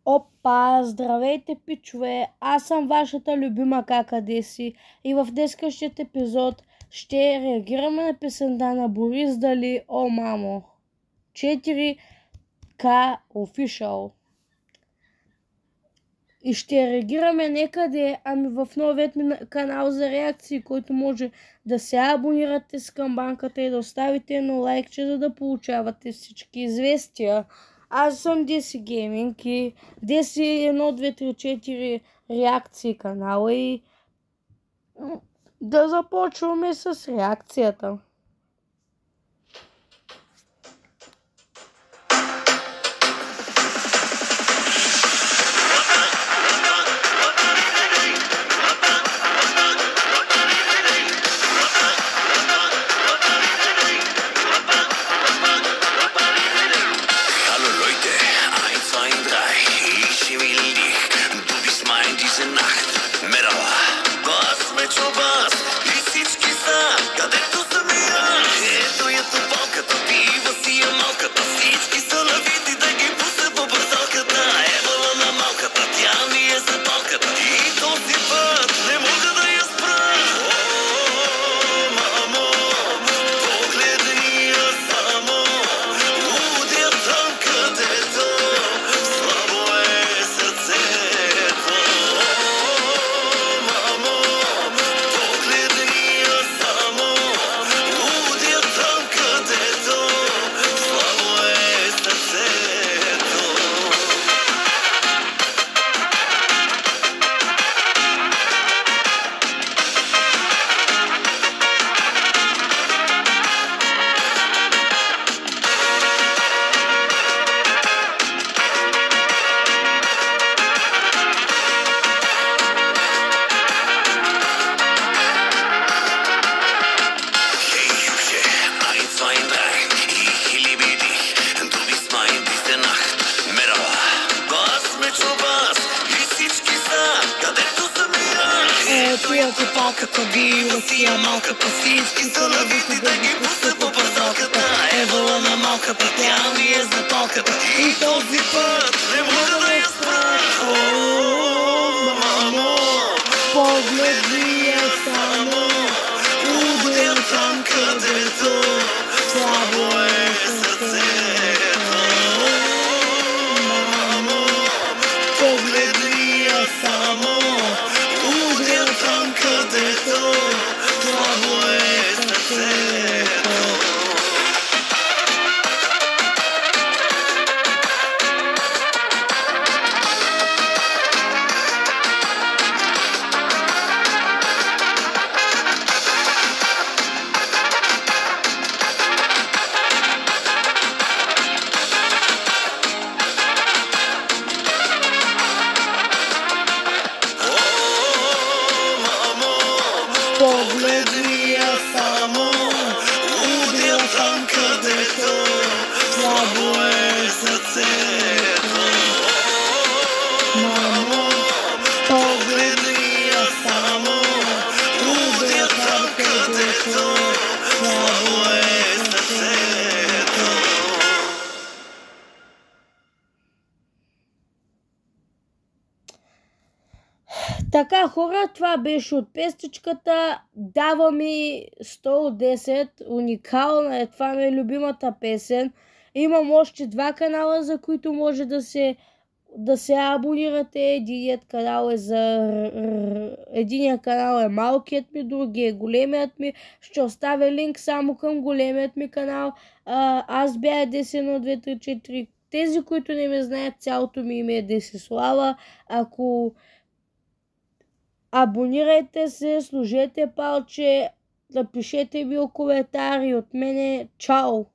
Опа, здравейте, пичове! Аз съм вашата любима кака Деси и в днескашният епизод ще реагираме на песента на Борис Дали "О, мамо". 4K Official. И ще реагираме некъде, в новият ми канал за реакции, който може да се абонирате с камбанката и да оставите едно лайкче, за да получавате всички известия. Аз съм Деси Гейминг и Деси 1, 2, 3, 4 реакции канала и да започваме с реакцията. Като била си я малка пасински салавити да ги пусне по парзалката. Евала на малката, тя ми е за палката и този път не мога да я спра. О, мамо, Погледни я само, удел там където слабо е сърцето. Мамо, погледни я само, удел там където слабо е сърцето. Погледни я само, удел там където слабо е сърцето. Мамо, погледни я само, удел там където слабо е сърцето. Така, хора, това беше от пестичката. Дава ми 100 от 10. Уникална е. Това ми е любимата песен. Имам още 2 канала, за които може да се абонирате. Единият канал е малкият ми, другия е големият ми. Ще оставя линк само към големият ми канал. Аз бях Деси 1, 2, 3, 4. Тези, които не ме знаят, цялото ми име е Десислава. Ако абонирайте се, сложете палче, напишете ми коментари от мене. Чао!